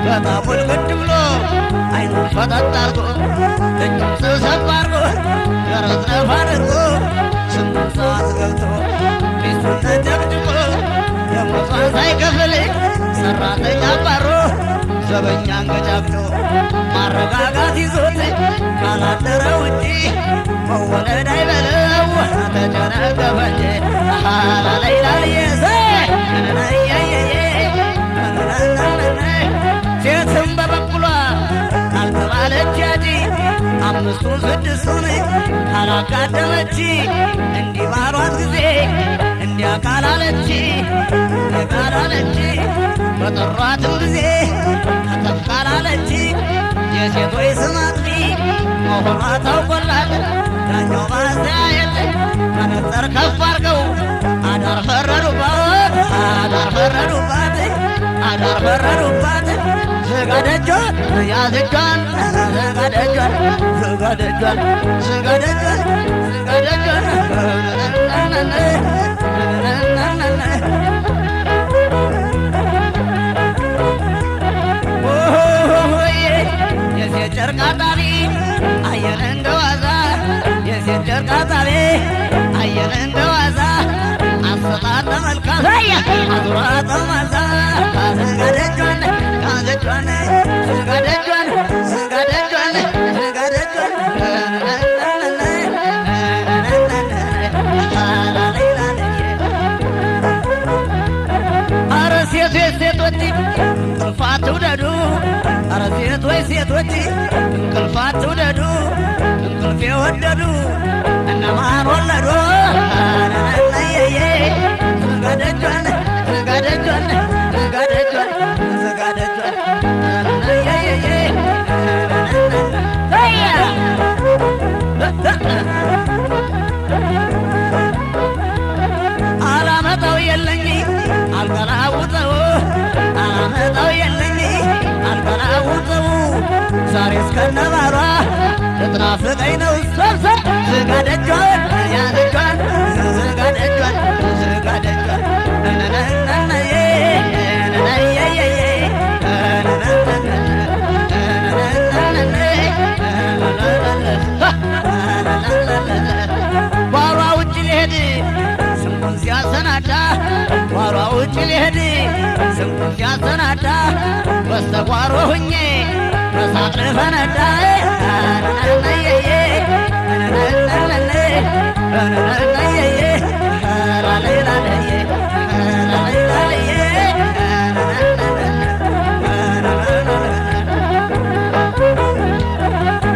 በጣሙን ግድ ብሎ አይኑን ፈጠጥ አርጎ እጁን ስብሰብ አርጎ ደረት ነፋ አድርጎ 8 ሰዓት ገብቶ ሚስቱን ተጨቅጭቆ ደሞዟን ሳይከፍል ሰራተኛ አባሮ ዘበኛ አንገጫግቶ ማረጋጋት ይዞት ካላደረ ውጪ መወለድ አይበለው ተጨነገፈ እንጂ ላላይላልየዘ ሴትም በበኩሏ ካልተባለች ያጂ 5ቱን 6ቱን ካላጋደመች እንዲህ ባሏት ጊዜ እንዲያ ካላለች በጠሯትም ጊዜ ከተፍ ካላለች የሴቶች ስም አጥፊ መሆኗ ታውቆላት ዳኛው ማስተያየት መነጽር ከፍ አርገው አዳር ፈረዱባት ስጋደጇን ያዝጇን ስጋደጇን የሴት ጨርቃ ጣቢ አየን እንደዋዛ የሴት ጨርቃ ጣቢ አየን እንደዋዛ አሰጣጥ መልካም አዙራ ጠማዛ ስጋደጇን ያዝጇን ስጋደጇን አረ ሴቶች እንቅልፋት ትውደዱ አረ ሴቶች እንቅልፋት ትውደዱ እንቅልፍ የወደዱ እነማን ወለዱ ስጋደጇን አላመጣው የለኝ አልቀላውጠው አልቀላውጠው ዛሬ እስከነባሯ ልትናፍቀኝ ነው ሰብሰብ ስጋደጇን ያዝጇን ጓሯ ውጭ ሊሄድ ስንቁን ሲያሰናዳ ጓሯ ውጭ ሊሄድ ስንቁን ሲያሰናዳ በስተጓሮ ሁኜ በሳቅ ልፈነዳ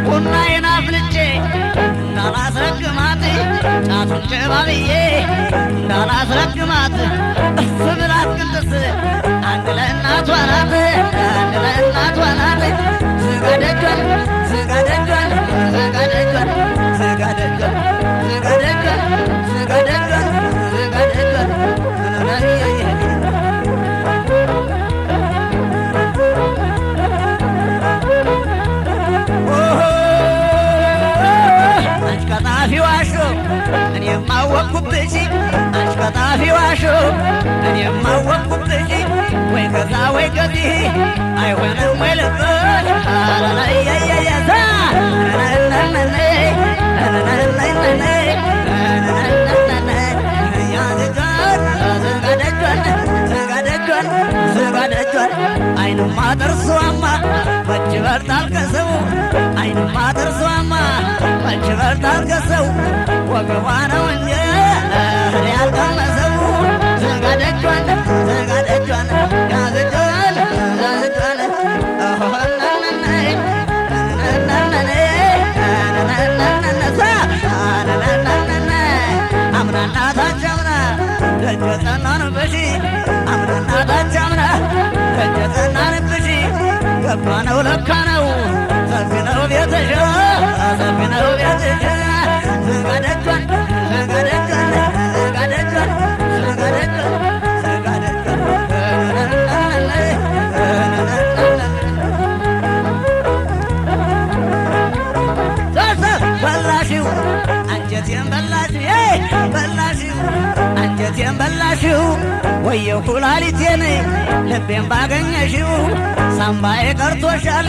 ቡናዬን አፍልቼ እንዳላስረግማት ጫቱን ጨባብዬ እንዳላስረግማት እፍ ብላት ቅንጥስ አንድ ለእናቷ ናት ስጋደጇን እኔም አወቅኩብሽ ወይ ከዛ ወይ ከዚህ አይሆንም ወይ ልብሽ ስጋደጇን አይንማ ጥርሷማ መች በርታል ከሰው አይንማ ጥርሷማ መች በርታል ከሰው ወገቧ ነው እንጂ ያልቀመሰው ስጋደጇን ያዝጇን አምናና ታቻምና ደጀ ጠናንብሽ ገባ ነው ለካ ነው ሰፊ ነው ቤትሽ ስጋደጇን አንጀቴን በላሽው ወየ ኩላሊቴን ልቤን ባገኘሽው ሳምባዬ ቀርቶሻል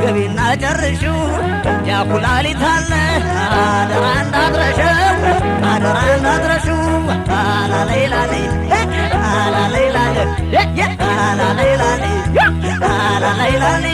ገቢና ጨርሽው ያ ኩላሊት አለ አደራ እንዳትረሽው አደራ እንዳትረሽው አላሌላሌ አላሌላሌ አላሌላሌ አላሌላሌ